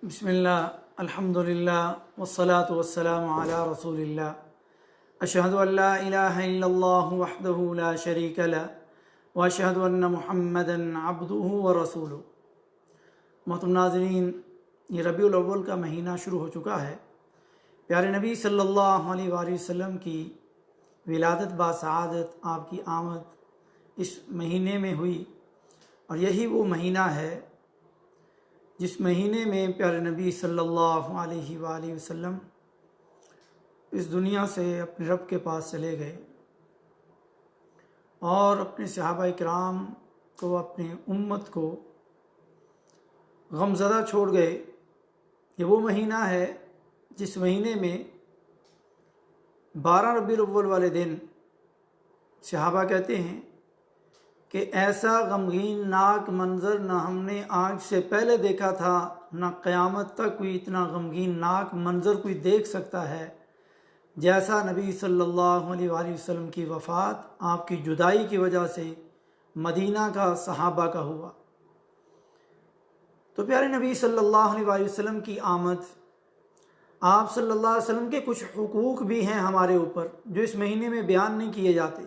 بسم اللہ الحمد للہ والصلاة والسلام علی رسول اللہ اشہد ان لا الہ الا اللہ وحدہ لا شریک لہ واشہد ان محمدا عبدہ ورسولہ۔ محترم ناظرین، یہ ربیع الاول کا مہینہ شروع ہو چکا ہے۔ پیارے نبی صلی اللہ علیہ وآلہ وسلم کی ولادت باسعادت، آپ کی آمد اس مہینے میں ہوئی، اور یہی وہ مہینہ ہے جس مہینے میں پیارے نبی صلی اللہ علیہ وآلہ وسلم اس دنیا سے اپنے رب کے پاس چلے گئے اور اپنے صحابہ کرام کو، اپنے امت کو غمزدہ چھوڑ گئے۔ یہ وہ مہینہ ہے جس مہینے میں 12 ربیع الاول والے دن صحابہ کہتے ہیں کہ ایسا غمگین ناک منظر نہ ہم نے آج سے پہلے دیکھا تھا، نہ قیامت تک کوئی اتنا غمگین ناک منظر کوئی دیکھ سکتا ہے جیسا نبی صلی اللہ علیہ وآلہ وسلم کی وفات، آپ کی جدائی کی وجہ سے مدینہ کا، صحابہ کا ہوا۔ تو پیارے نبی صلی اللہ علیہ وآلہ وسلم کی آمد، آپ صلی اللہ علیہ وسلم کے کچھ حقوق بھی ہیں ہمارے اوپر جو اس مہینے میں بیان نہیں کیے جاتے۔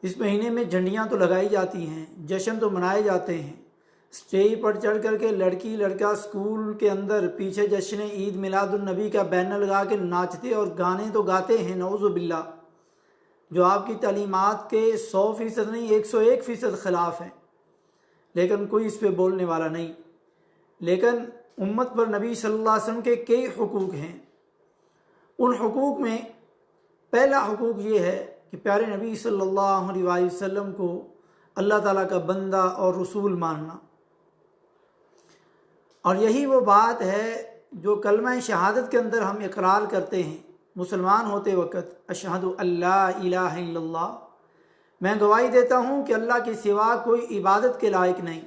اس مہینے میں جھنڈیاں تو لگائی جاتی ہیں، جشن تو منائے جاتے ہیں، اسٹیج پر چڑھ کر کے لڑکی لڑکا اسکول کے اندر پیچھے جشن عید میلاد النبی کا بینر لگا کے ناچتے اور گانے تو گاتے ہیں، نعوذ باللہ، جو آپ کی تعلیمات کے 100% نہیں 101% خلاف ہیں، لیکن کوئی اس پہ بولنے والا نہیں۔ لیکن امت پر نبی صلی اللہ علیہ وسلم کے کئی حقوق ہیں۔ ان حقوق میں پہلا حقوق یہ ہے کہ پیارے نبی صلی اللہ علیہ وآلہ وسلم کو اللہ تعالیٰ کا بندہ اور رسول ماننا، اور یہی وہ بات ہے جو کلمہ شہادت کے اندر ہم اقرار کرتے ہیں مسلمان ہوتے وقت، اشہد ان لا الہ الا اللہ، میں گواہی دیتا ہوں کہ اللہ کے سوا کوئی عبادت کے لائق نہیں،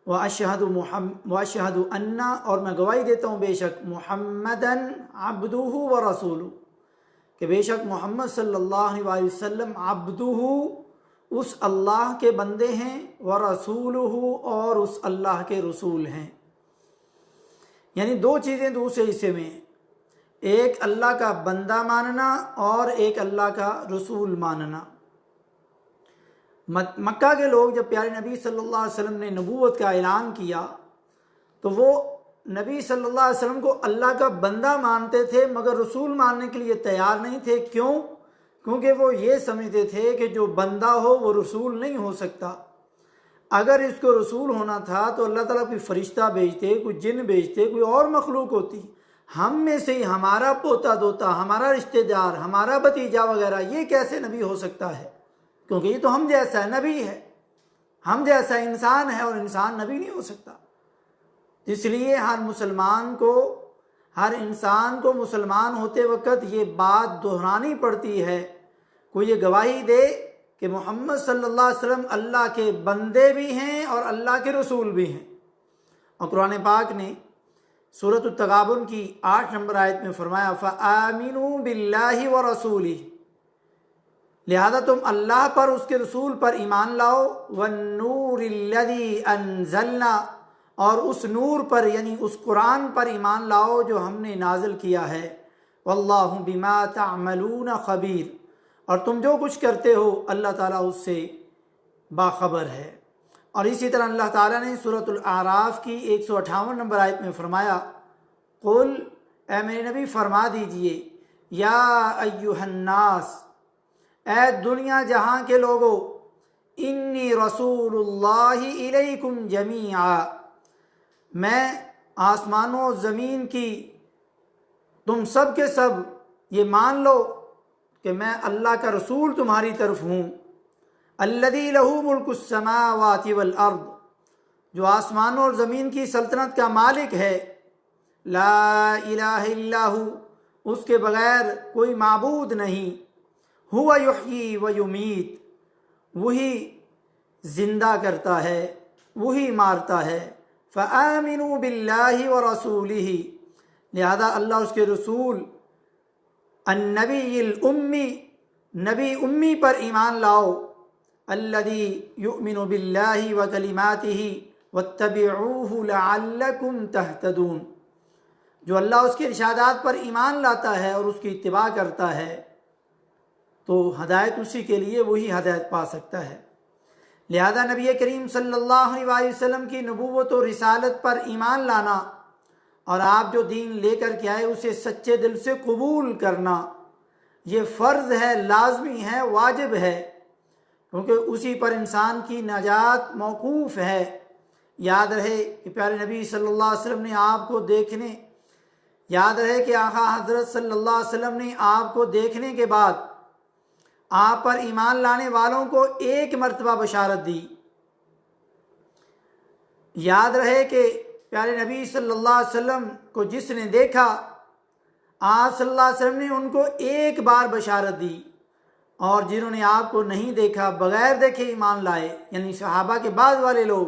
واشہد ان، اور میں گواہی دیتا ہوں بے شک محمدً عبدہ ورسولہ، کہ بے شک محمد صلی اللہ علیہ وآلہ وسلم عبدہ، اس اللہ کے بندے ہیں، ورسولہ، اور اس اللہ کے رسول ہیں۔ یعنی دو چیزیں دوسرے حصے میں ہیں، ایک اللہ کا بندہ ماننا اور ایک اللہ کا رسول ماننا۔ مکہ کے لوگ جب پیارے نبی صلی اللہ علیہ وسلم نے نبوت کا اعلان کیا تو وہ نبی صلی اللہ علیہ وسلم کو اللہ کا بندہ مانتے تھے، مگر رسول ماننے کے لیے تیار نہیں تھے۔ کیوں؟ کیونکہ وہ یہ سمجھتے تھے کہ جو بندہ ہو وہ رسول نہیں ہو سکتا۔ اگر اس کو رسول ہونا تھا تو اللہ تعالیٰ کوئی فرشتہ بھیجتے، کوئی جن بھیجتے، کوئی اور مخلوق ہوتی۔ ہم میں سے ہی ہمارا پوتا دوتا، ہمارا رشتہ دار، ہمارا بھتیجا وغیرہ، یہ کیسے نبی ہو سکتا ہے؟ کیونکہ یہ تو ہم جیسا ہے، نبی ہے، ہم جیسا انسان ہے، اور انسان نبی نہیں ہو سکتا۔ اس لیے ہر انسان کو مسلمان ہوتے وقت یہ بات دہرانی پڑتی ہے، کوئی یہ گواہی دے کہ محمد صلی اللہ علیہ وسلم اللہ کے بندے بھی ہیں اور اللہ کے رسول بھی ہیں۔ اور قرآن پاک نے سورۃ التغابن کی 8 نمبر آیت میں فرمایا فَآمِنُوا بِاللَّهِ وَرَسُولِهِ، لہذا تم اللہ پر، اس کے رسول پر ایمان لاؤ، وَالنُّورِ الَّذِي أَنزَلْنَا، اور اس نور پر یعنی اس قرآن پر ایمان لاؤ جو ہم نے نازل کیا ہے، وَاللَّهُ بِمَا تَعْمَلُونَ خَبِيرٌ، اور تم جو کچھ کرتے ہو اللہ تعالیٰ اس سے باخبر ہے۔ اور اسی طرح اللہ تعالیٰ نے سورۃ الاعراف کی 158 نمبر آیت میں فرمایا قل، اے میرے نبی فرما دیجئے، یا ایہا الناس، اے دنیا جہاں کے لوگو، انی رسول اللہ الیکم جمیعا، میں آسمانوں و زمین کی تم سب کے سب یہ مان لو کہ میں اللہ کا رسول تمہاری طرف ہوں، الذی لہ ملک السماوات والارض، جو آسمانوں اور زمین کی سلطنت کا مالک ہے، لا الہ الا ہو، اس کے بغیر کوئی معبود نہیں، ہوا یحیی و یمیت، وہی زندہ کرتا ہے وہی مارتا ہے، فآمنوا باللہ ورسولہ، لہذا اللہ اس کے رسول النبی الامی، نبی امی پر ایمان لاؤ، الذی یؤمن باللہ وکلماتہ، واتبعوہ لعلکم تہتدون۔ جو اللہ اس کے ارشادات پر ایمان لاتا ہے اور اس کی اتباع کرتا ہے تو ہدایت اسی کے لیے، وہی ہدایت پا سکتا ہے۔ لہذا نبی کریم صلی اللہ علیہ وسلم کی نبوت و رسالت پر ایمان لانا اور آپ جو دین لے کر کے آئے اسے سچے دل سے قبول کرنا، یہ فرض ہے، لازمی ہے، واجب ہے، کیونکہ اسی پر انسان کی نجات موقوف ہے۔ یاد رہے کہ پیارے نبی صلی اللہ علیہ وسلم نے آپ کو دیکھنے یاد رہے کہ آقا حضرت صلی اللہ علیہ وسلم نے آپ کو دیکھنے کے بعد آپ پر ایمان لانے والوں کو ایک مرتبہ بشارت دی۔ یاد رہے کہ پیارے نبی صلی اللہ علیہ وسلم کو جس نے دیکھا، آپ صلی اللہ علیہ وسلم نے ان کو ایک بار بشارت دی، اور جنہوں نے آپ کو نہیں دیکھا بغیر دیکھے ایمان لائے، یعنی صحابہ کے بعد والے لوگ،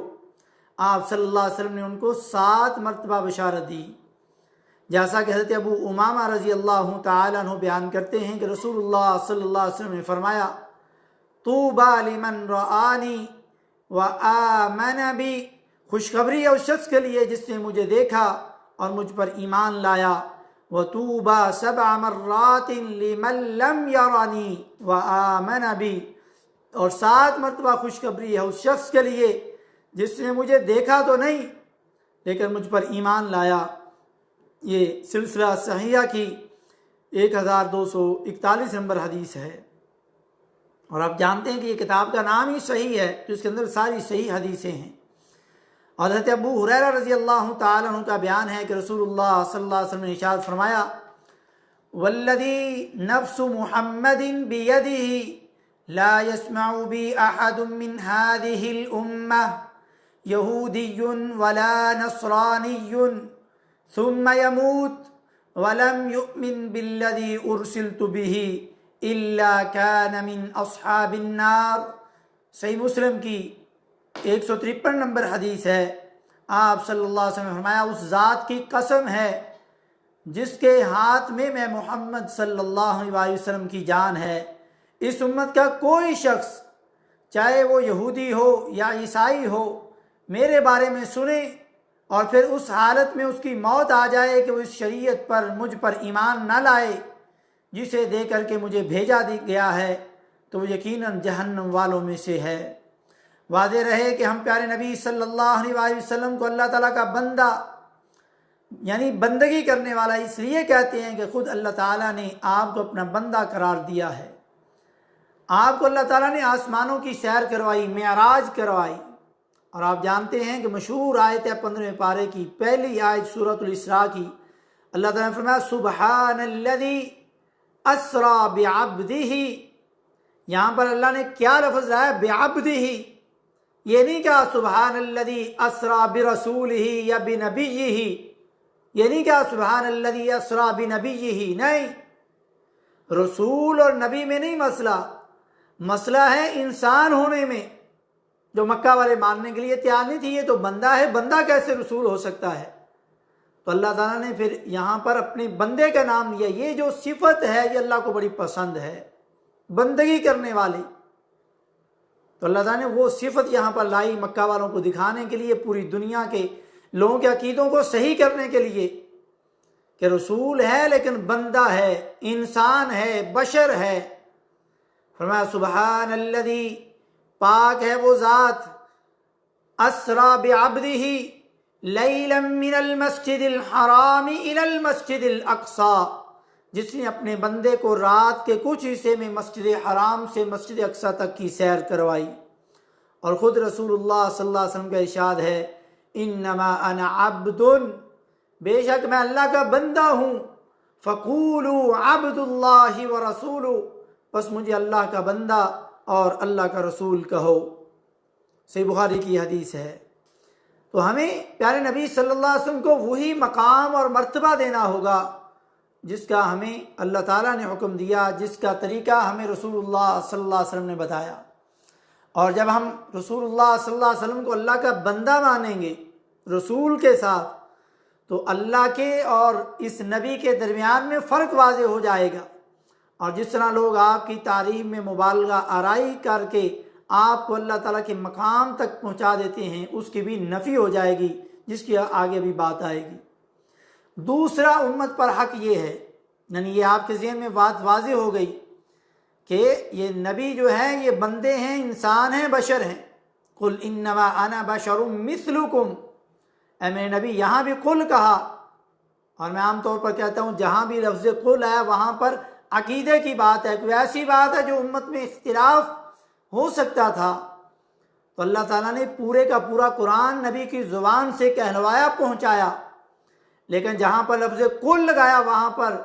آپ صلی اللہ علیہ وسلم نے ان کو 7 مرتبہ بشارت دی۔ جیسا کہ حضرت ابو امامہ رضی اللہ تعالیٰ عنہ بیان کرتے ہیں کہ رسول اللہ صلی اللہ علیہ وسلم نے فرمایا، طوبی لمن رآنی وآمن بی، خوشخبری ہے اس شخص کے لیے جس نے مجھے دیکھا اور مجھ پر ایمان لایا، وطوبی 7 مرات لمن لم یرانی وآمن بی، اور 7 مرتبہ خوشخبری ہے اس شخص کے لیے جس نے مجھے دیکھا تو نہیں لیکن مجھ پر ایمان لایا۔ یہ سلسلہ صحیحہ کی 1241 نمبر حدیث ہے، اور آپ جانتے ہیں کہ یہ کتاب کا نام ہی صحیح ہے، تو اس کے اندر ساری صحیح حدیثیں ہیں۔ اور حضرت ابو ہریرہ رضی اللہ تعالیٰ عنہ کا بیان ہے کہ رسول اللہ صلی اللہ علیہ وسلم نے ارشاد فرمایا، والذی نفس محمد بیدہ لا يسمع بی احد من هذه الامہ یہودی ولا نصرانی ثم يموت ولم يؤمن بالذي ارسلت به الا كان من اصحاب النار۔ صحیح مسلم کی 153 نمبر حدیث ہے۔ آپ صلی اللہ علیہ وسلم نے فرمایا، اس ذات کی قسم ہے جس کے ہاتھ میں محمد صلی اللہ علیہ وسلم کی جان ہے، اس امت کا کوئی شخص چاہے وہ یہودی ہو یا عیسائی ہو میرے بارے میں سنے اور پھر اس حالت میں اس کی موت آ جائے کہ وہ اس شریعت پر مجھ پر ایمان نہ لائے جسے دے کر کے مجھے بھیجا گیا ہے، تو وہ یقیناً جہنم والوں میں سے ہے۔ واضح رہے کہ ہم پیارے نبی صلی اللہ علیہ وسلم کو اللہ تعالیٰ کا بندہ یعنی بندگی کرنے والا اس لیے کہتے ہیں کہ خود اللہ تعالیٰ نے آپ کو اپنا بندہ قرار دیا ہے۔ آپ کو اللہ تعالیٰ نے آسمانوں کی سیر کروائی، معراج کروائی، اور آپ جانتے ہیں کہ مشہور آیت ہے 15ویں پارے کی پہلی آیت سورۃ الاسراء کی، اللہ تعالیٰ نے فرمایا سبحان الذی اسری بعبدہ۔ یہاں پر اللہ نے کیا لفظ لایا؟ بعبدہ۔ یہ نہیں کہا سبحان الذی اسری برسولہ یا بنبیہ، یہ نہیں کہا سبحان الذی اسری بنبیہ، نہیں، رسول اور نبی میں نہیں مسئلہ ہے انسان ہونے میں، جو مکہ والے ماننے کے لیے تیار نہیں تھی، یہ تو بندہ ہے، بندہ کیسے رسول ہو سکتا ہے؟ تو اللہ تعالیٰ نے پھر یہاں پر اپنے بندے کا نام لیا۔ یہ جو صفت ہے یہ اللہ کو بڑی پسند ہے، بندگی کرنے والی، تو اللہ تعالیٰ نے وہ صفت یہاں پر لائی مکہ والوں کو دکھانے کے لیے، پوری دنیا کے لوگوں کے عقیدوں کو صحیح کرنے کے لیے کہ رسول ہے لیکن بندہ ہے، انسان ہے، بشر ہے۔ فرمایا سبحان الذی، پاک ہے وہ ذات، اسری بعبدہ لیلا من المسجد الحرام الی المسجد الاقصی، جس نے اپنے بندے کو رات کے کچھ حصے میں مسجد حرام سے مسجد اقصی تک کی سیر کروائی۔ اور خود رسول اللہ صلی اللہ علیہ وسلم کا ارشاد ہے، انما انا عبد، بے شک میں اللہ کا بندہ ہوں، فقولوا عبد اللہ ورسولہ، بس مجھے اللہ کا بندہ اور اللہ کا رسول کہو۔ صحیح بخاری کی حدیث ہے۔ تو ہمیں پیارے نبی صلی اللہ علیہ وسلم کو وہی مقام اور مرتبہ دینا ہوگا جس کا ہمیں اللہ تعالیٰ نے حکم دیا، جس کا طریقہ ہمیں رسول اللہ صلی اللہ علیہ وسلم نے بتایا۔ اور جب ہم رسول اللہ صلی اللہ علیہ وسلم کو اللہ کا بندہ مانیں گے رسول کے ساتھ، تو اللہ کے اور اس نبی کے درمیان میں فرق واضح ہو جائے گا، اور جس طرح لوگ آپ کی تعریف میں مبالغہ آرائی کر کے آپ کو اللہ تعالیٰ کے مقام تک پہنچا دیتے ہیں، اس کی بھی نفی ہو جائے گی، جس کی آگے بھی بات آئے گی۔ دوسرا امت پر حق یہ ہے، یعنی یہ آپ کے ذہن میں بات واضح ہو گئی کہ یہ نبی جو ہیں یہ بندے ہیں، انسان ہیں، بشر ہیں۔ قل انما انا بشر مثلکم، اے میرے نبی، یہاں بھی قل کہا، اور میں عام طور پر کہتا ہوں جہاں بھی لفظ قل ہے وہاں پر عقیدے کی بات ہے، کوئی ایسی بات ہے جو امت میں اختلاف ہو سکتا تھا، تو اللہ تعالیٰ نے پورے کا پورا قرآن نبی کی زبان سے کہلوایا، پہنچایا۔ لیکن جہاں پر لفظ قل لگایا وہاں پر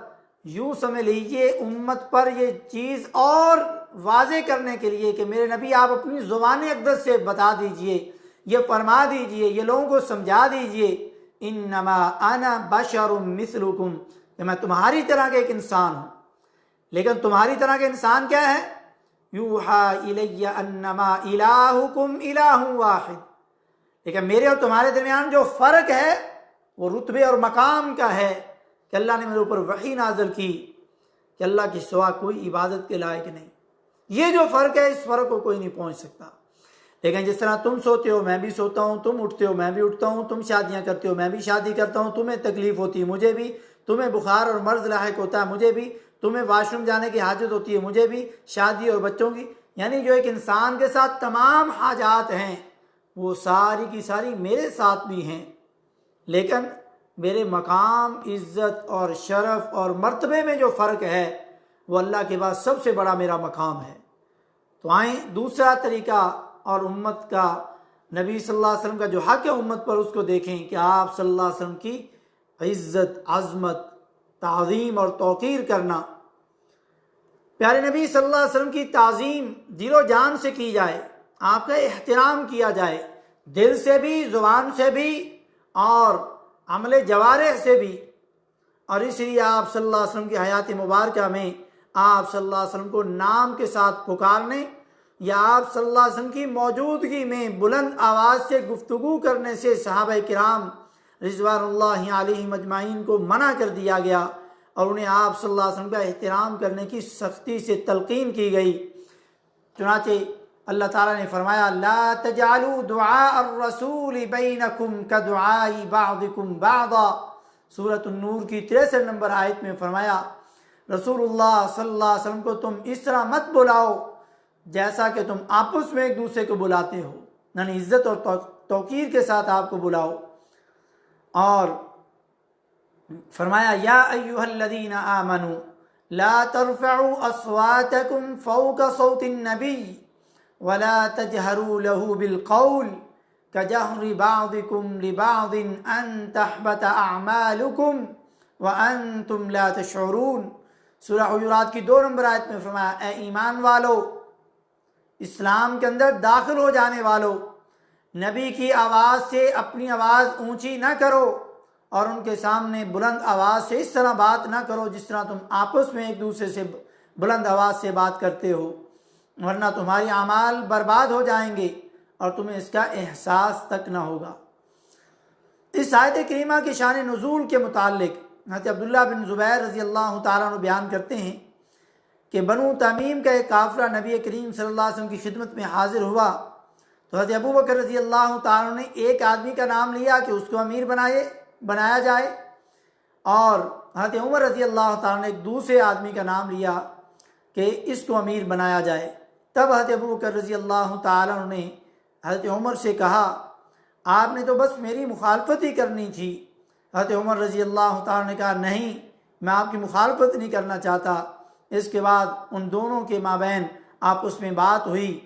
یوں سمجھ لیجئے امت پر یہ چیز اور واضح کرنے کے لیے کہ میرے نبی آپ اپنی زبان اقدس سے بتا دیجئے، یہ فرما دیجئے، یہ لوگوں کو سمجھا دیجئے، انما انا بشر مثلکم، کہ میں تمہاری طرح کا ایک انسان ہوں۔ لیکن تمہاری طرح کا انسان کیا ہے؟ یوحی الی انما الہکم الہ واحد، لیکن میرے اور تمہارے درمیان جو فرق ہے وہ رتبے اور مقام کا ہے کہ اللہ نے میرے اوپر وحی نازل کی کہ اللہ کے سوا کوئی عبادت کے لائق نہیں۔ یہ جو فرق ہے اس فرق کو کوئی نہیں پہنچ سکتا۔ لیکن جس طرح تم سوتے ہو میں بھی سوتا ہوں، تم اٹھتے ہو میں بھی اٹھتا ہوں، تم شادیاں کرتے ہو میں بھی شادی کرتا ہوں، تمہیں تکلیف ہوتی ہے مجھے بھی، تمہیں بخار اور مرض لاحق ہوتا ہے مجھے بھی، تمہیں واش روم جانے کی حاجت ہوتی ہے مجھے بھی، شادی اور بچوں کی، یعنی جو ایک انسان کے ساتھ تمام حاجات ہیں وہ ساری کی ساری میرے ساتھ بھی ہیں، لیکن میرے مقام، عزت اور شرف اور مرتبے میں جو فرق ہے وہ اللہ کے بعد سب سے بڑا میرا مقام ہے۔ تو آئیں دوسرا طریقہ اور امت کا، نبی صلی اللہ علیہ وسلم کا جو حق ہے امت پر، اس کو دیکھیں کہ آپ صلی اللہ علیہ وسلم کی عزت، عظمت، تعظیم اور توقیر کرنا۔ پیارے نبی صلی اللہ علیہ وسلم کی تعظیم دل و جان سے کی جائے، آپ کا احترام کیا جائے، دل سے بھی، زبان سے بھی اور عمل جوارح سے بھی۔ اور اس لیے آپ صلی اللہ علیہ وسلم کی حیات مبارکہ میں آپ صلی اللہ علیہ وسلم کو نام کے ساتھ پکارنے یا آپ صلی اللہ علیہ وسلم کی موجودگی میں بلند آواز سے گفتگو کرنے سے صحابہ کرام رضوان اللہ علیہم اجمعین کو منع کر دیا گیا، اور انہیں آپ صلی اللہ علیہ وسلم کا احترام کرنے کی سختی سے تلقین کی گئی۔ چنانچہ اللہ تعالیٰ نے فرمایا لا تجعلوا دعاء الرسول بینکم کدعاء بعضکم بعضا، سورۃ النور کی 63 نمبر آیت میں فرمایا رسول اللہ صلی اللہ علیہ وسلم کو تم اس طرح مت بلاؤ جیسا کہ تم آپس میں ایک دوسرے کو بلاتے ہو، یعنی عزت اور توقیر کے ساتھ آپ کو بلاؤ۔ اور فرمایا یا ایھا الذین آمنوا لا ترفعوا اصواتکم فوق صوت النبی ولا تجهروا له بالقول كجهر بعضكم لبعض ان تحبط اعمالكم وانتم لا تشعرون، سورہ حجرات کی 2 نمبر آیت میں فرمایا اے ایمان والو، اسلام کے اندر داخل ہو جانے والو، نبی کی آواز سے اپنی آواز اونچی نہ کرو اور ان کے سامنے بلند آواز سے اس طرح بات نہ کرو جس طرح تم آپس میں ایک دوسرے سے بلند آواز سے بات کرتے ہو، ورنہ تمہاری اعمال برباد ہو جائیں گے اور تمہیں اس کا احساس تک نہ ہوگا۔ اس آیت کریمہ کی شان نزول کے متعلق حضرت عبداللہ بن زبیر رضی اللہ تعالیٰ عنہ بیان کرتے ہیں کہ بنو تمیم کا ایک قافلہ نبی کریم صلی اللہ علیہ وسلم کی خدمت میں حاضر ہوا، تو حضرت ابو بکر رضی اللہ تعالیٰ عنہ نے ایک آدمی کا نام لیا کہ اس کو امیر بنایا جائے، اور حضرت عمر رضی اللہ تعالیٰ نے ایک دوسرے آدمی کا نام لیا کہ اس کو امیر بنایا جائے۔ تب حضرت ابو بکر رضی اللہ تعالیٰ عنہ نے حضرت عمر سے کہا آپ نے تو بس میری مخالفت ہی کرنی تھی۔ حضرت عمر رضی اللہ تعالیٰ نے کہا نہیں، میں آپ کی مخالفت نہیں کرنا چاہتا۔ اس کے بعد ان دونوں کے مابین آپس میں بات ہوئی،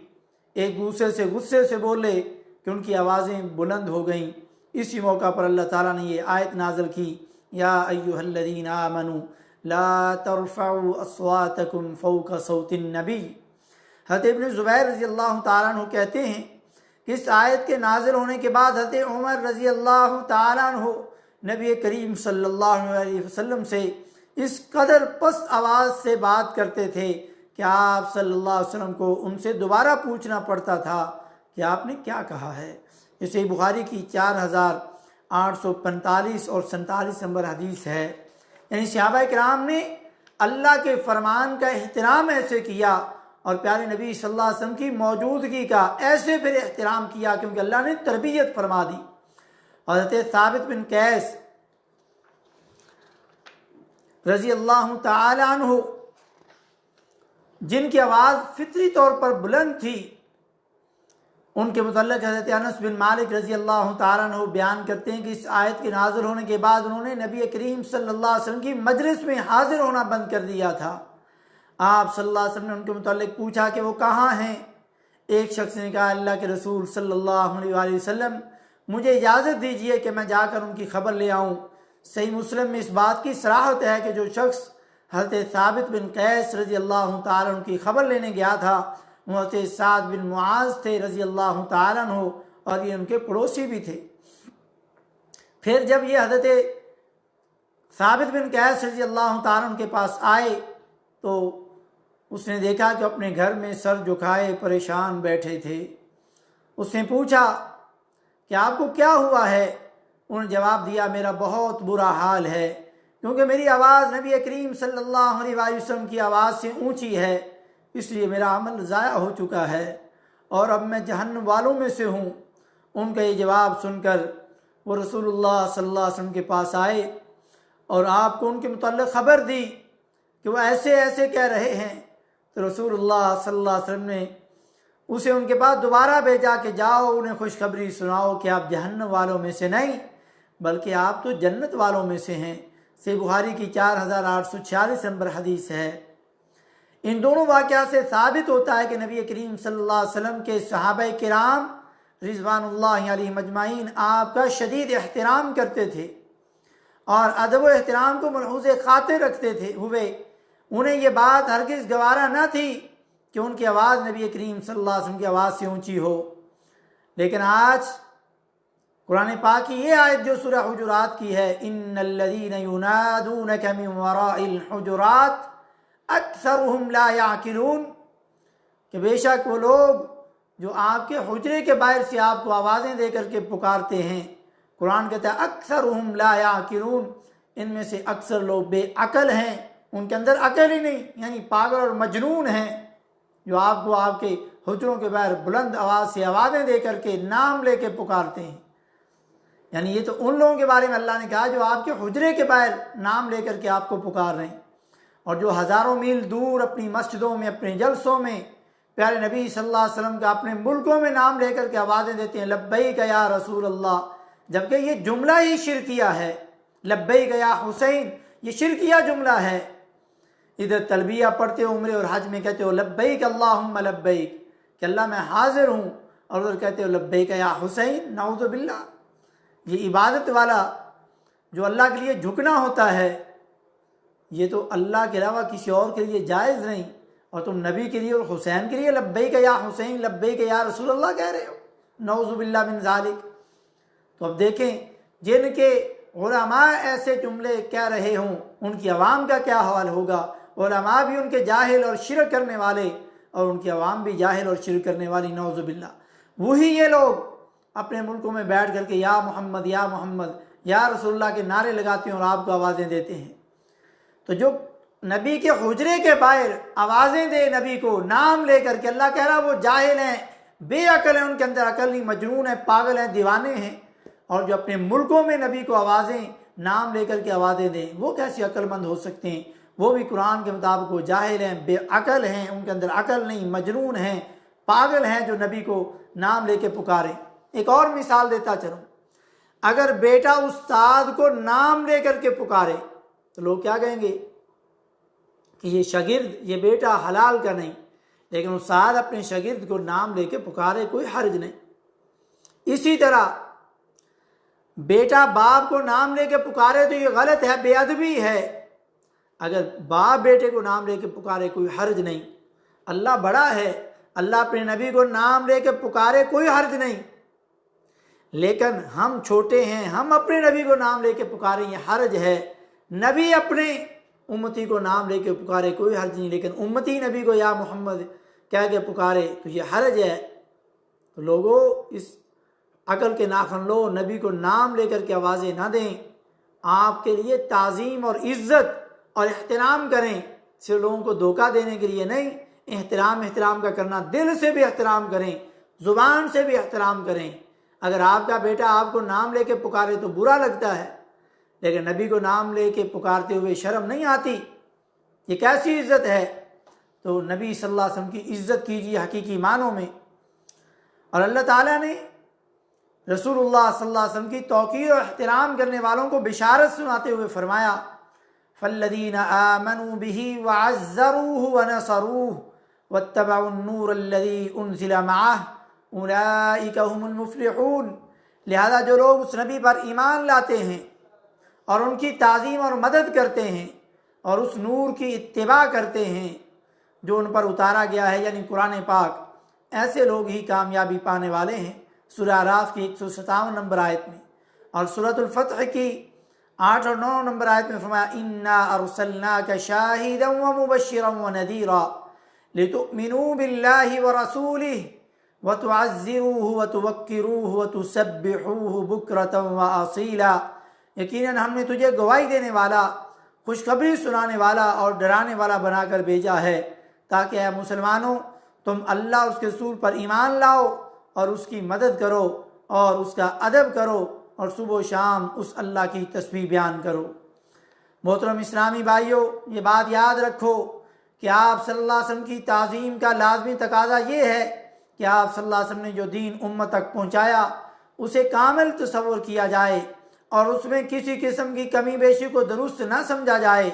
ایک دوسرے سے غصے سے بولے کہ ان کی آوازیں بلند ہو گئیں۔ اسی موقع پر اللہ تعالیٰ نے یہ آیت نازل کی یا ایھا الذین آمنوا لا ترفعوا اصواتکم فوق صوت النبی۔ حضرت ابن زبیر رضی اللہ تعالیٰ عنہ کہتے ہیں کہ اس آیت کے نازل ہونے کے بعد حضرت عمر رضی اللہ تعالیٰ عنہ نبی کریم صلی اللہ علیہ وسلم سے اس قدر پست آواز سے بات کرتے تھے کہ آپ صلی اللہ علیہ وسلم کو ان سے دوبارہ پوچھنا پڑتا تھا کہ آپ نے کیا کہا ہے۔ یہ صحیح بخاری کی 4845 اور 47 نمبر حدیث ہے۔ یعنی صحابہ کرام نے اللہ کے فرمان کا احترام ایسے کیا اور پیارے نبی صلی اللہ علیہ وسلم کی موجودگی کا ایسے پھر احترام کیا کیونکہ اللہ نے تربیت فرما دی۔ حضرت ثابت بن قیس رضی اللہ تعالی عنہ، جن کی آواز فطری طور پر بلند تھی، ان کے متعلق حضرت انس بن مالک رضی اللہ تعالیٰ عنہ بیان کرتے ہیں کہ اس آیت کے نازل ہونے کے بعد انہوں نے نبی کریم صلی اللہ علیہ وسلم کی مجلس میں حاضر ہونا بند کر دیا تھا۔ آپ صلی اللہ علیہ وسلم نے ان کے متعلق پوچھا کہ وہ کہاں ہیں؟ ایک شخص نے کہا اللہ کے رسول صلی اللہ علیہ وآلہ وسلم مجھے اجازت دیجئے کہ میں جا کر ان کی خبر لے آؤں۔ صحیح مسلم میں اس بات کی صراحت ہے کہ جو شخص حضرت ثابت بن قیس رضی اللہ تعالیٰ عنہ کی خبر لینے گیا تھا وہ حضرت سعد بن معاذ تھے رضی اللہ تعالیٰ عنہ، اور یہ ان کے پڑوسی بھی تھے۔ پھر جب یہ حضرت ثابت بن قیس رضی اللہ تعالیٰ عنہ کے پاس آئے تو اس نے دیکھا کہ اپنے گھر میں سر جھکائے پریشان بیٹھے تھے۔ اس نے پوچھا کہ آپ کو کیا ہوا ہے؟ انہوں نے جواب دیا میرا بہت برا حال ہے کیونکہ میری آواز نبی کریم صلی اللہ علیہ وسلم کی آواز سے اونچی ہے، اس لیے میرا عمل ضائع ہو چکا ہے اور اب میں جہنم والوں میں سے ہوں۔ ان کا یہ جواب سن کر وہ رسول اللہ صلی اللہ علیہ وسلم کے پاس آئے اور آپ کو ان کے متعلق خبر دی کہ وہ ایسے ایسے کہہ رہے ہیں۔ تو رسول اللہ صلی اللہ علیہ وسلم نے اسے ان کے پاس دوبارہ بھیجا کہ جاؤ انہیں خوشخبری سناؤ کہ آپ جہنم والوں میں سے نہیں بلکہ آپ تو جنت والوں میں سے ہیں۔ صحیح بخاری کی 4846 نمبر حدیث ہے۔ ان دونوں واقعات سے ثابت ہوتا ہے کہ نبی کریم صلی اللہ علیہ وسلم کے صحابہ کرام رضوان اللہ علیہم اجمعین آپ کا شدید احترام کرتے تھے اور ادب و احترام کو ملحوظ خاطر رکھتے ہوئے انہیں یہ بات ہرگز گوارا نہ تھی کہ ان کی آواز نبی کریم صلی اللہ علیہ وسلم کی آواز سے اونچی ہو۔ لیکن آج قرآن پاک کی یہ آیت جو سورہ حجرات کی ہے، ان الذین ینادونک من وراء الحجرات اکثرهم لا یعقلون، کہ بے شک وہ لوگ جو آپ کے حجرے کے باہر سے آپ کو آوازیں دے کر کے پکارتے ہیں، قرآن کہتا ہے اکثرهم لا یعقلون، ان میں سے اکثر لوگ بے عقل ہیں، ان کے اندر عقل ہی نہیں، یعنی پاگل اور مجنون ہیں، جو آپ کو آپ کے حجروں کے باہر بلند آواز سے آوازیں دے کر کے نام لے کے پکارتے ہیں۔ یعنی یہ تو ان لوگوں کے بارے میں اللہ نے کہا جو آپ کے حجرے کے باہر نام لے کر کے آپ کو پکار رہے ہیں، اور جو ہزاروں میل دور اپنی مسجدوں میں اپنے جلسوں میں پیارے نبی صلی اللہ علیہ وسلم کا اپنے ملکوں میں نام لے کر کے آوازیں دیتے ہیں لبیک یا رسول اللہ، جبکہ یہ جملہ ہی شرکیہ ہے۔ لبیک یا حسین یہ شرکیہ جملہ ہے۔ ادھر تلبیہ پڑھتے ہو عمرے اور حج میں کہتے ہو لبیک اللہم لبیک کہ اللہ میں حاضر ہوں، اور ادھر کہتے ہو لبیک یا حسین، نعوذ باللہ۔ یہ عبادت والا جو اللہ کے لیے جھکنا ہوتا ہے یہ تو اللہ کے علاوہ کسی اور کے لیے جائز نہیں، اور تم نبی کے لیے اور حسین کے لیے لبیک یا حسین لبیک یا رسول اللہ کہہ رہے ہو، نعوذ باللہ من ذالک۔ تو اب دیکھیں جن کے علماء ایسے جملے کہہ رہے ہوں ان کی عوام کا کیا حال ہوگا۔ علماء بھی ان کے جاہل اور شرک کرنے والے، اور ان کی عوام بھی جاہل اور شرک کرنے والی، نعوذ باللہ۔ وہی یہ لوگ اپنے ملکوں میں بیٹھ کر کے یا محمد یا رسول اللہ کے نعرے لگاتے ہیں اور آپ کو آوازیں دیتے ہیں۔ تو جو نبی کے حجرے کے باہر آوازیں دے نبی کو نام لے کر کے، اللہ کہہ رہا وہ جاہل ہیں، بے عقل ہیں، ان کے اندر عقل نہیں، مجنون ہیں، پاگل ہیں، دیوانے ہیں، اور جو اپنے ملکوں میں نبی کو آوازیں نام لے کر کے آوازیں دیں وہ کیسے عقل مند ہو سکتے ہیں؟ وہ بھی قرآن کے مطابق وہ جاہل ہیں، بے عقل ہیں، ان کے اندر عقل نہیں، مجنون ہیں، پاگل ہیں جو نبی کو نام لے کے پکارے۔ ایک اور مثال دیتا چلوں، اگر بیٹا استاد کو نام لے کر کے پکارے تو لوگ کیا کہیں گے کہ یہ شاگرد، یہ بیٹا حلال کا نہیں، لیکن استاد اپنے شاگرد کو نام لے کے پکارے کوئی حرج نہیں۔ اسی طرح بیٹا باپ کو نام لے کے پکارے تو یہ غلط ہے، بے ادبی ہے۔ اگر باپ بیٹے کو نام لے کے پکارے کوئی حرج نہیں۔ اللہ بڑا ہے، اللہ اپنے نبی کو نام لے کے پکارے کوئی حرج نہیں، لیکن ہم چھوٹے ہیں، ہم اپنے نبی کو نام لے کے پکاریں یہ حرج ہے۔ نبی اپنے امتی کو نام لے کے پکارے کوئی حرج نہیں، لیکن امتی نبی کو یا محمد کہہ کے پکارے تو یہ حرج ہے۔ تو لوگوں اس عقل کے ناخن لو، نبی کو نام لے کر کے آوازیں نہ دیں، آپ کے لیے تعظیم اور عزت اور احترام کریں، صرف لوگوں کو دھوکہ دینے کے لیے نہیں۔ احترام کا کرنا، دل سے بھی احترام کریں، زبان سے بھی احترام کریں۔ اگر آپ کا بیٹا آپ کو نام لے کے پکارے تو برا لگتا ہے، لیکن نبی کو نام لے کے پکارتے ہوئے شرم نہیں آتی؟ یہ کیسی عزت ہے؟ تو نبی صلی اللہ علیہ وسلم کی عزت کیجیے حقیقی معنوں میں۔ اور اللہ تعالیٰ نے رسول اللہ صلی اللہ علیہ وسلم کی توقیر اور احترام کرنے والوں کو بشارت سناتے ہوئے فرمایا فالذین آمنوا بہ وعزروہ ونصروہ واتبعوا النور الذی انزل معہ اولئک هم المفلحون۔ لہذا جو لوگ اس نبی پر ایمان لاتے ہیں اور ان کی تعظیم اور مدد کرتے ہیں اور اس نور کی اتباع کرتے ہیں جو ان پر اتارا گیا ہے، یعنی قرآن پاک، ایسے لوگ ہی کامیابی پانے والے ہیں۔ سورہ اعراف کی 157 نمبر آیت میں، اور سورۃ الفتح کی 8 اور 9 نمبر آیت میں فرمایا انا ارسلناک شاہدا ومبشرا ونذیرا لتؤمنوا باللہ ورسولہ وتعزروہ وتوقروہ وتسبحوہ بکرۃ واصیلا۔ یقیناً ہم نے تجھے گواہی دینے والا، خوشخبری سنانے والا اور ڈرانے والا بنا کر بھیجا ہے تاکہ اے مسلمانوں تم اللہ اس کے رسول پر ایمان لاؤ اور اس کی مدد کرو اور اس کا ادب کرو اور صبح و شام اس اللہ کی تسبیح بیان کرو۔ محترم اسلامی بھائیوں، یہ بات یاد رکھو کہ آپ صلی اللہ علیہ وسلم کی تعظیم کا لازمی تقاضا یہ ہے کہ آپ صلی اللہ علیہ وسلم نے جو دین امت تک پہنچایا اسے کامل تصور کیا جائے اور اس میں کسی قسم کی کمی بیشی کو درست نہ سمجھا جائے،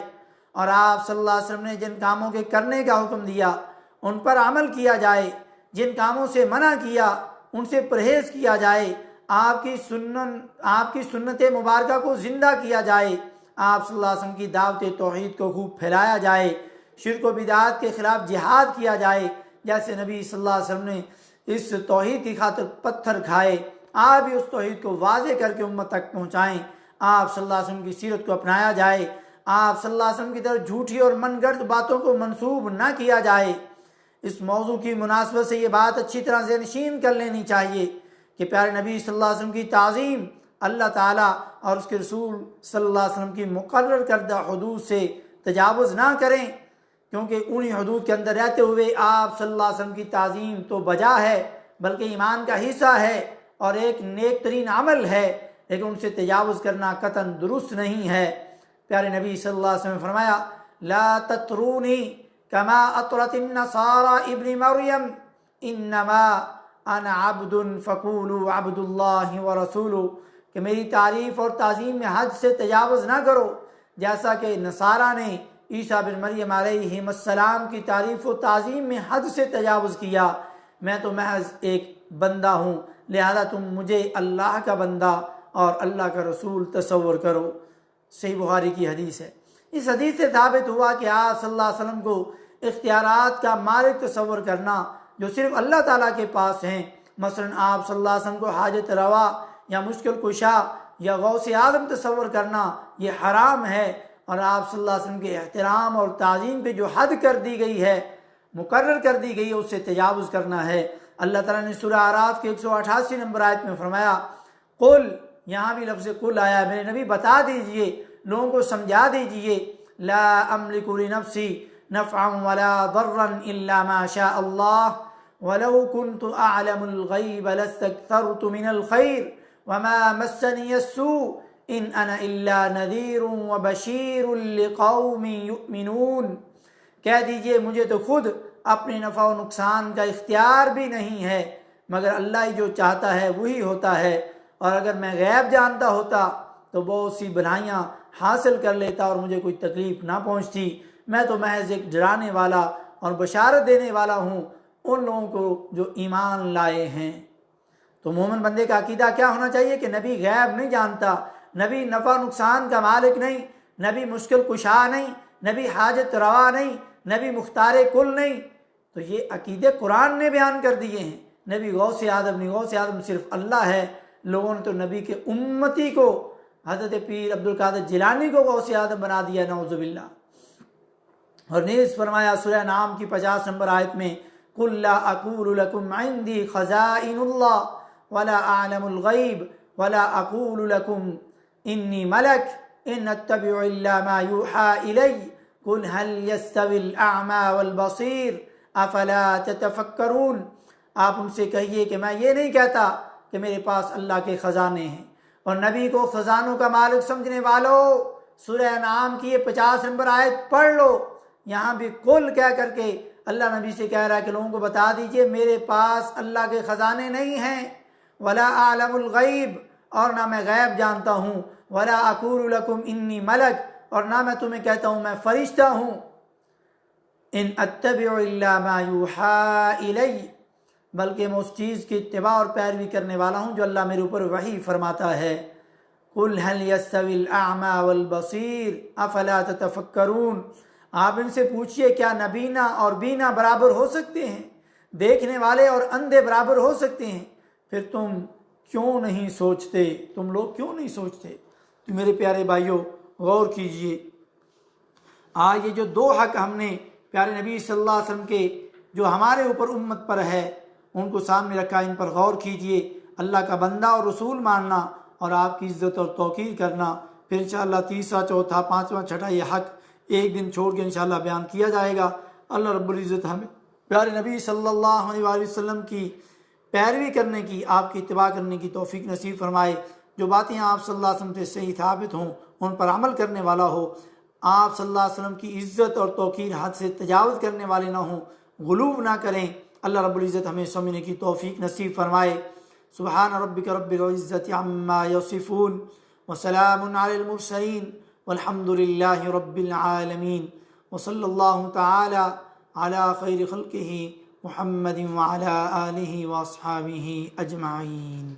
اور آپ صلی اللہ علیہ وسلم نے جن کاموں کے کرنے کا حکم دیا ان پر عمل کیا جائے، جن کاموں سے منع کیا ان سے پرہیز کیا جائے، آپ کی سنت مبارکہ کو زندہ کیا جائے، آپ صلی اللہ علیہ وسلم کی دعوت توحید کو خوب پھیلایا جائے، شرک و بدعات کے خلاف جہاد کیا جائے، جیسے نبی صلی اللہ علیہ وسلم نے اس توحید کی خاطر پتھر کھائے، آپ بھی اس توحید کو واضح کر کے امت تک پہنچائیں۔ آپ صلی اللہ علیہ وسلم کی سیرت کو اپنایا جائے، آپ صلی اللہ علیہ وسلم کی طرف جھوٹی اور من گھڑت باتوں کو منسوب نہ کیا جائے۔ اس موضوع کی مناسبت سے یہ بات اچھی طرح ذہن نشین کر لینی چاہیے کہ پیارے نبی صلی اللہ علیہ وسلم کی تعظیم اللہ تعالیٰ اور اس کے رسول صلی اللہ علیہ وسلم کی مقرر کردہ حدود سے تجاوز نہ کریں، کیونکہ انہی حدود کے اندر رہتے ہوئے آپ صلی اللہ علیہ وسلم کی تعظیم تو بجا ہے بلکہ ایمان کا حصہ ہے اور ایک نیک ترین عمل ہے، لیکن ان سے تجاوز کرنا قطعاً درست نہیں ہے۔ پیارے نبی صلی اللہ علیہ وسلم نے فرمایا لا تطرونی کما اطرت النصارى ابن مریم انما انا عبد فقولوا عبد اللہ ورسولہ، کہ میری تعریف اور تعظیم میں حد سے تجاوز نہ کرو، جیسا کہ نصارہ نے عیسیٰ بن مریم علیہ السلام کی تعریف و تعظیم میں حد سے تجاوز کیا۔ میں تو محض ایک بندہ ہوں، لہذا تم مجھے اللہ کا بندہ اور اللہ کا رسول تصور کرو۔ صحیح بخاری کی حدیث ہے۔ اس حدیث سے ثابت ہوا کہ آپ صلی اللہ علیہ وسلم کو اختیارات کا مالک تصور کرنا جو صرف اللہ تعالیٰ کے پاس ہیں، مثلا آپ صلی اللہ علیہ وسلم کو حاجت روا یا مشکل کشا یا غوث اعظم تصور کرنا یہ حرام ہے، اور آپ صلی اللہ علیہ وسلم کے احترام اور تعظیم پہ جو حد کر دی گئی ہے، مقرر کر دی گئی ہے، اس سے تجاوز کرنا ہے۔ اللہ تعالیٰ نے سورہ اعراف کے 188 نمبر آیت میں فرمایا قل، یہاں بھی لفظ قل آیا ہے، میرے نبی بتا دیجئے، لوگوں کو سمجھا دیجئے، لا املک لنفسی نفعا ولا ضرا الا ما شاء اللہ ولو كنت اعلم الغیب لاستكثرت من الخیر وما مسنی السوء ان انا الا نذیر وبشیر لقوم یؤمنون۔ کہہ دیجئے مجھے تو خود اپنے نفع و نقصان کا اختیار بھی نہیں ہے، مگر اللہ ہی جو چاہتا ہے وہی ہوتا ہے، اور اگر میں غیب جانتا ہوتا تو بہت سی بھلائیاں حاصل کر لیتا اور مجھے کوئی تکلیف نہ پہنچتی۔ میں تو محض ایک ڈرانے والا اور بشارت دینے والا ہوں ان لوگوں کو جو ایمان لائے ہیں۔ تو مومن بندے کا عقیدہ کیا ہونا چاہیے کہ نبی غیب نہیں جانتا، نبی نفع نقصان کا مالک نہیں، نبی مشکل کشا نہیں، نبی حاجت روا نہیں، نبی مختار کل نہیں۔ تو یہ عقیدے قرآن نے بیان کر دیے ہیں۔ نبی غوث اعظم نہیں، غوث اعظم صرف اللہ ہے۔ لوگوں نے تو نبی کے امتی کو، حضرت پیر عبدالقادر جیلانی کو غوث اعظم بنا دیا، نعوذ باللہ۔ اور نیز فرمایا سورہ نام کی 50 نمبر آیت میں قُلْ لَا أَقُولُ لَكُمْ عِنْدِي خَزَائِنُ اللَّهِ وَلَا أَعْلَمُ الْغَيْبَ وَلَا أَقُولُ لَكُمْ إِنِّي مَلَكٌ إِنْ أَتَّبِعُ إِلَّا مَا يُوحَىٰ إِلَيَّ قُلْ هَلْ يَسْتَوِي الْأَعْمَىٰ وَالْبَصِيرُ افلا تتفکرون، آپ ان سے کہیے کہ میں یہ نہیں کہتا کہ میرے پاس اللہ کے خزانے ہیں۔ اور نبی کو خزانوں کا مالک سمجھنے والوں، سورہ انعام کی یہ 50 نمبر آیت پڑھ لو، یہاں بھی کل کہہ کر کے اللہ نبی سے کہہ رہا ہے کہ لوگوں کو بتا دیجئے میرے پاس اللہ کے خزانے نہیں ہیں، ولا اعلم الغیب، اور نہ میں غیب جانتا ہوں، ولا اقول لکم انی ملک، اور نہ میں تمہیں کہتا ہوں میں فرشتہ ہوں، ان اتبع الا ما یوحی الی، بلکہ میں اس چیز کی اتباع اور پیروی کرنے والا ہوں جو اللہ میرے اوپر وحی فرماتا ہے۔ قل هل يستوي الاعمى والبصير افلا تتفکرون، آپ ان سے پوچھئے کیا نبینا اور بینا برابر ہو سکتے ہیں؟ دیکھنے والے اور اندھے برابر ہو سکتے ہیں؟ پھر تم کیوں نہیں سوچتے؟ تم لوگ کیوں نہیں سوچتے؟ تو میرے پیارے بھائیوں غور کیجئے، آج یہ جو دو حق ہم نے پیارے نبی صلی اللہ علیہ وسلم کے جو ہمارے اوپر امت پر ہے ان کو سامنے رکھا، ان پر غور کیجئے۔ اللہ کا بندہ اور رسول ماننا اور آپ کی عزت اور توقیر کرنا، پھر انشاءاللہ تیسرا، چوتھا، پانچواں، چھٹا یہ حق ایک دن چھوڑ کے انشاءاللہ بیان کیا جائے گا۔ اللہ رب العزت ہمیں پیارے نبی صلی اللہ علیہ وآلہ وسلم کی پیروی کرنے کی، آپ کی اتباع کرنے کی توفیق نصیب فرمائے۔ جو باتیں آپ صلی اللہ علیہ وسلم سے صحیح ثابت ہوں ان پر عمل کرنے والا ہو، آپ صلی اللہ علیہ وسلم کی عزت اور توقیر حد سے تجاوز کرنے والے نہ ہوں، غلو نہ کریں۔ اللہ رب العزت ہمیں سمجھنے کی توفیق نصیب فرمائے۔ سبحان ربک رب العزت عما یصفون وسلام علی المرسلین والحمد للہ رب العالمین، وصلی اللہ تعالی علی خیر خلقہ محمد وعلی آلہ واصحابہ اجمعین۔